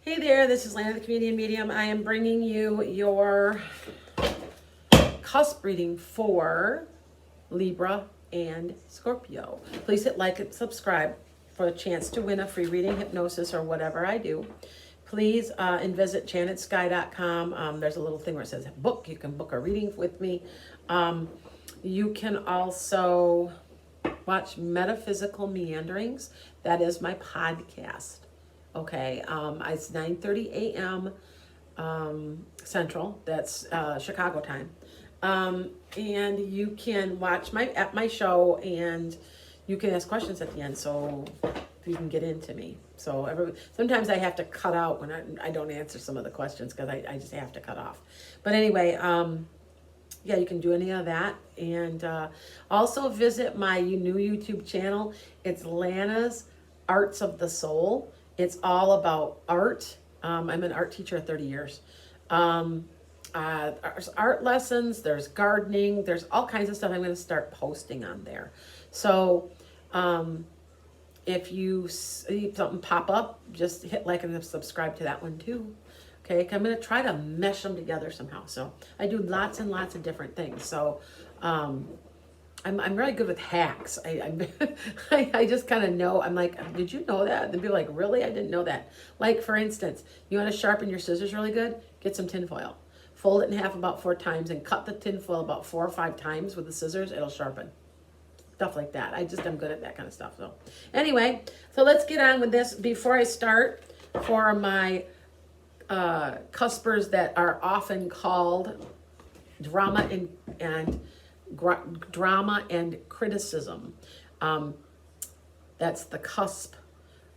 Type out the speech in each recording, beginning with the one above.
Hey there, this is Lana the Comedian Medium. I am bringing you your cusp reading for Libra and Scorpio. Please hit like and subscribe for a chance to win a free reading, hypnosis, or whatever I do. Please visit janetsky.com. There's a little thing where it says book. You can book a reading with me. You can also watch Metaphysical Meanderings. That is my podcast. Okay, it's 9:30 a.m. Central. That's Chicago time. And you can watch my show, and you can ask questions at the end, so you can get into me. So sometimes I have to cut out when I don't answer some of the questions because I just have to cut off. But anyway, yeah, you can do any of that. And also visit my new YouTube channel. It's Lana's Arts of the Soul. It's all about art. I'm an art teacher of 30 years. There's art lessons, there's gardening, there's all kinds of stuff I'm going to start posting on there. So if you see something pop up, just hit like and subscribe to that one too. Okay, I'm going to try to mesh them together somehow. So I do lots and lots of different things. So I'm really good with hacks. I just kind of know. I'm like, did you know that? They'd be like, really? I didn't know that. Like, for instance, you want to sharpen your scissors really good? Get some tin foil. Fold it in half about 4 times and cut the tin foil about 4 or 5 times with the scissors. It'll sharpen. Stuff like that. I'm good at that kind of stuff. So anyway, so let's get on with this. Before I start, for my cuspers that are often called drama and criticism. That's the cusp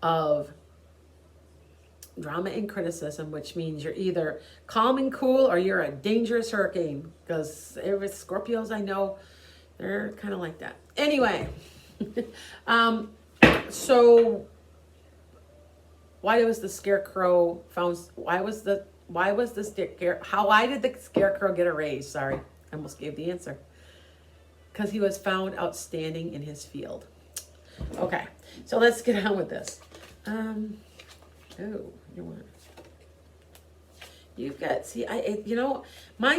of drama and criticism, which means you're either calm and cool or you're a dangerous hurricane, because every Scorpios I know, they're kind of like that. Anyway, so why did the scarecrow get a raise? Sorry, I almost gave the answer. Because he was found outstanding in his field. Okay, so let's get on with this. My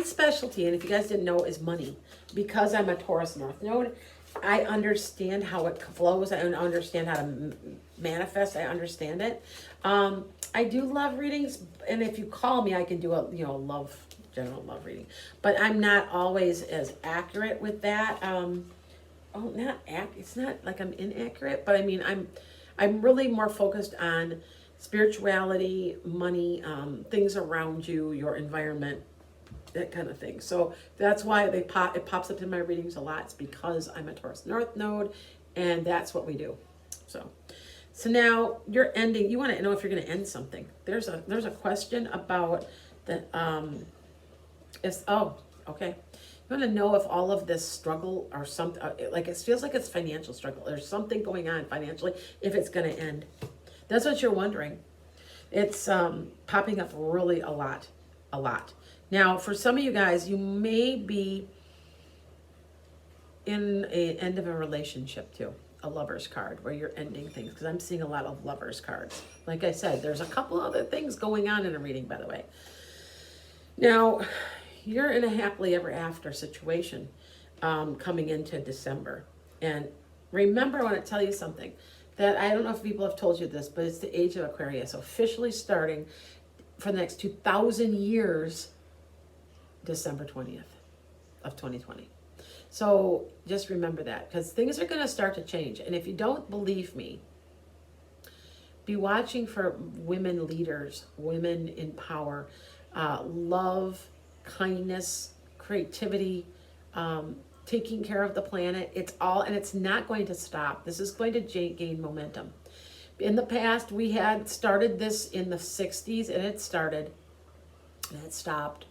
specialty, and if you guys didn't know, is money. Because I'm a Taurus North Node, I understand how it flows. I understand how to manifest. I understand it. I do love readings, and if you call me, I can do a general love reading, but I'm not always as accurate with that. It's not like I'm inaccurate, but I mean, I'm really more focused on spirituality, money, things around you, your environment, that kind of thing. So that's why it pops up in my readings a lot. It's because I'm a Taurus North Node, and that's what we do. So now you're ending. You want to know if you're going to end something. There's a question about the okay. You want to know if all of this struggle or something, like it feels like it's financial struggle. There's something going on financially, if it's going to end. That's what you're wondering. It's popping up really a lot. Now, for some of you guys, you may be in an end of a relationship too. A lover's card where you're ending things, because I'm seeing a lot of lover's cards. Like I said, there's a couple other things going on in a reading, by the way. Now, you're in a happily ever after situation coming into December. And remember, I want to tell you something that I don't know if people have told you this, but it's the age of Aquarius, officially starting for the next 2,000 years, December 20th of 2020. So just remember that, because things are going to start to change. And if you don't believe me, be watching for women leaders, women in power, love, kindness, creativity, taking care of the planet. And it's not going to stop. This is going to gain momentum. In the past, we had started this in the 60s, and it stopped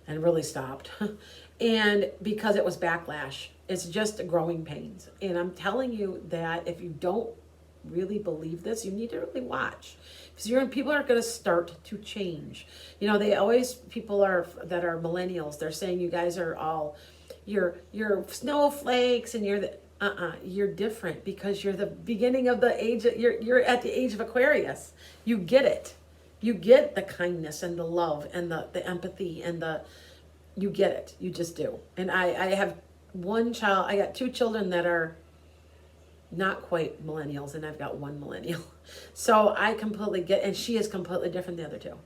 and really stopped. And because it was backlash, it's just growing pains. And I'm telling you that if you don't really believe this, you need to really watch, because people are going to start to change. People that are millennials, they're saying you guys are all, you're snowflakes, and you're different because you're the beginning of the age. You're at the age of Aquarius. You get it. You get the kindness and the love and the empathy and you get it. You just do. And I have one child, I got two children that are not quite millennials, and I've got one millennial. So I completely get, and she is completely different than the other two.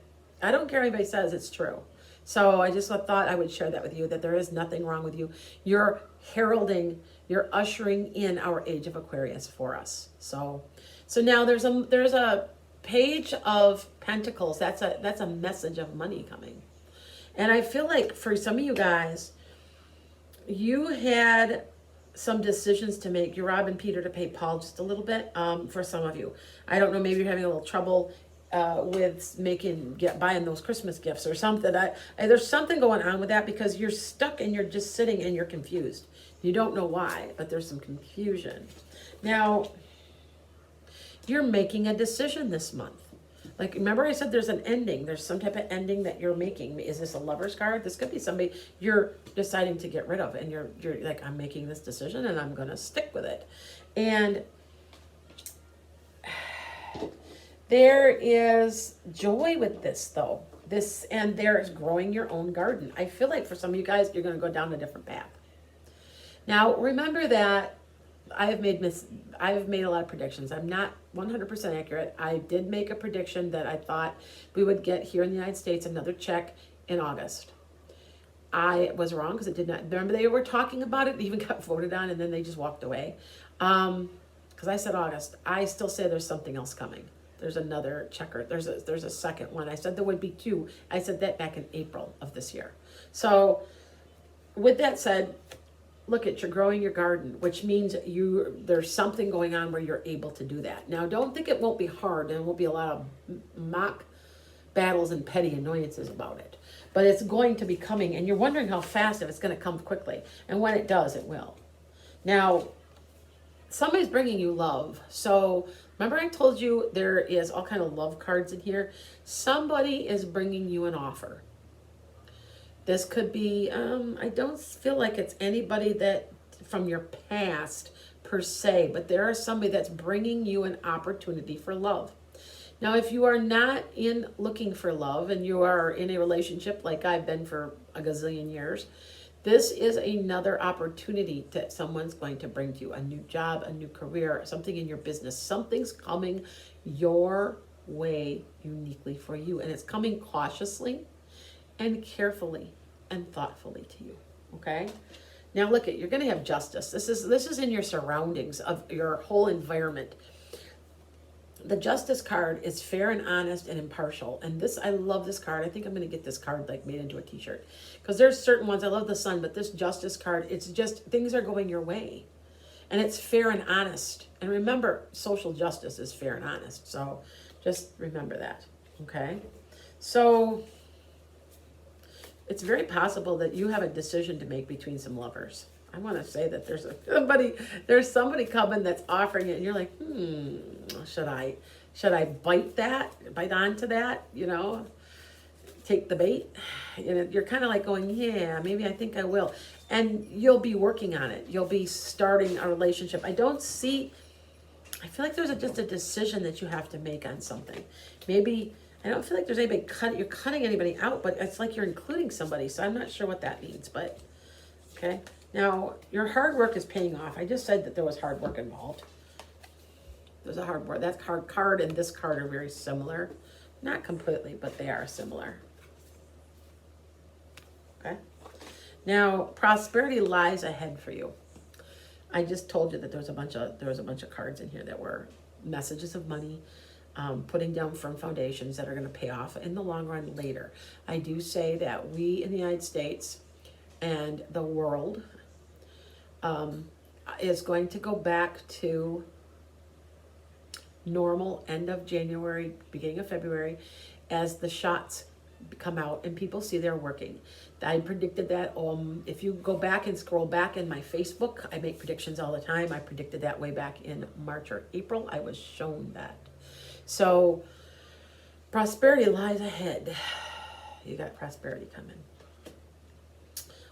I don't care if anybody says it's true. So I just thought I would share that with you, that there is nothing wrong with you. You're heralding, you're ushering in our age of Aquarius for us. So now there's a page of Pentacles. That's a message of money coming. And I feel like for some of you guys, you had some decisions to make. You're robbing Peter to pay Paul just a little bit. For some of you, I don't know, maybe you're having a little trouble with buying those Christmas gifts or something. There's something going on with that, because you're stuck and you're just sitting and you're confused. You don't know why, but there's some confusion. Now, you're making a decision this month. Like, remember I said there's an ending. There's some type of ending that you're making. Is this a lover's card? This could be somebody you're deciding to get rid of, and you're like, I'm making this decision and I'm going to stick with it. And there is joy with this, though. And there's growing your own garden. I feel like for some of you guys, you're going to go down a different path. Now, remember that I've made a lot of predictions. I'm not 100% accurate. I did make a prediction that I thought we would get here in the United States another check in August. I was wrong, because it did not. Remember, they were talking about it, even got voted on, and then they just walked away. Because I said August. I still say there's something else coming. There's another checker. There's a second one. I said there would be two. I said that back in April of this year. So with that said, look, you're growing your garden, which means there's something going on where you're able to do that. Now, don't think it won't be hard, and it won't be a lot of mock battles and petty annoyances about it. But it's going to be coming, and you're wondering how fast, if it's going to come quickly. And when it does, it will. Now, somebody's bringing you love. So remember I told you there is all kind of love cards in here? Somebody is bringing you an offer. This could be, I don't feel like it's anybody that from your past per se, but there is somebody that's bringing you an opportunity for love. Now, if you are not looking for love, and you are in a relationship like I've been for a gazillion years, this is another opportunity that someone's going to bring to you. A new job, a new career, something in your business. Something's coming your way uniquely for you. And it's coming cautiously and carefully and thoughtfully to you, okay? Now look, you're going to have justice. This is in your surroundings of your whole environment. The Justice card is fair and honest and impartial. And I love this card. I think I'm going to get this card like made into a t-shirt, because there's certain ones. I love the Sun, but this Justice card, it's just things are going your way. And it's fair and honest. And remember, social justice is fair and honest. So just remember that, okay? So it's very possible that you have a decision to make between some lovers. I want to say that there's somebody coming that's offering it, and you're like, should I bite onto that, take the bait? You're kind of like going, yeah, maybe I think I will. And you'll be working on it. You'll be starting a relationship. I feel like there's just a decision that you have to make on something. Maybe, I don't feel like there's anybody you're cutting anybody out, but it's like you're including somebody. So I'm not sure what that means, but okay. Now, your hard work is paying off. I just said that there was hard work involved. There's a hard work. That card and this card are very similar. Not completely, but they are similar. Okay. Now, prosperity lies ahead for you. I just told you that there was a bunch of cards in here that were messages of money, putting down firm foundations that are going to pay off in the long run later. I do say that we in the United States and the world is going to go back to normal end of January, beginning of February, as the shots come out and people see they're working. I predicted that. If you go back and scroll back in my Facebook, I make predictions all the time. I predicted that way back in March or April. I was shown that. So prosperity lies ahead. You got prosperity coming.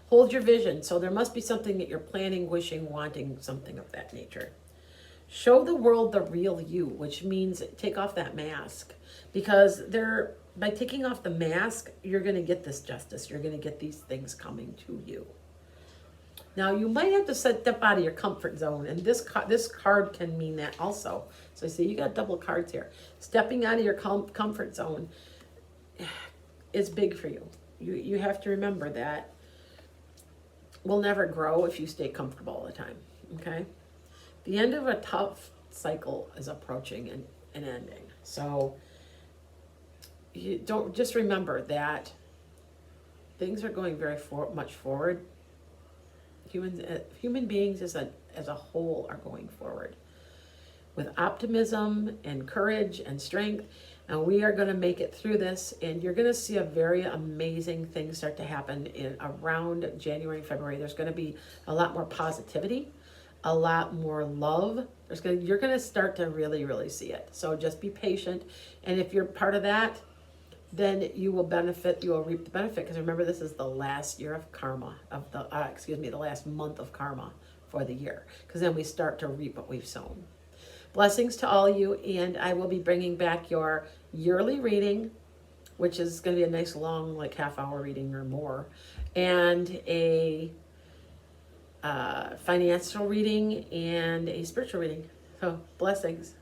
Hold your vision. So there must be something that you're planning, wishing, wanting, something of that nature. Show the world the real you, which means take off that mask. Because by taking off the mask, you're going to get this justice. You're going to get these things coming to you. Now, you might have to step out of your comfort zone, and this card can mean that also. So I see you got double cards here. Stepping out of your comfort zone is big for you. You have to remember that we'll never grow if you stay comfortable all the time, okay? The end of a tough cycle is approaching and ending. So you don't just remember that things are going very much forward. Human beings as a whole are going forward with optimism and courage and strength, and we are going to make it through this. And you're going to see a very amazing thing start to happen in around January, February. There's going to be a lot more positivity, a lot more love. You're going to start to really, really see it. So just be patient, and if you're part of that, then you will benefit, you will reap the benefit. Because remember, this is the last year of karma, the last month of karma for the year. Because then we start to reap what we've sown. Blessings to all you, and I will be bringing back your yearly reading, which is going to be a nice long, like half-hour reading or more, and a financial reading and a spiritual reading. So blessings.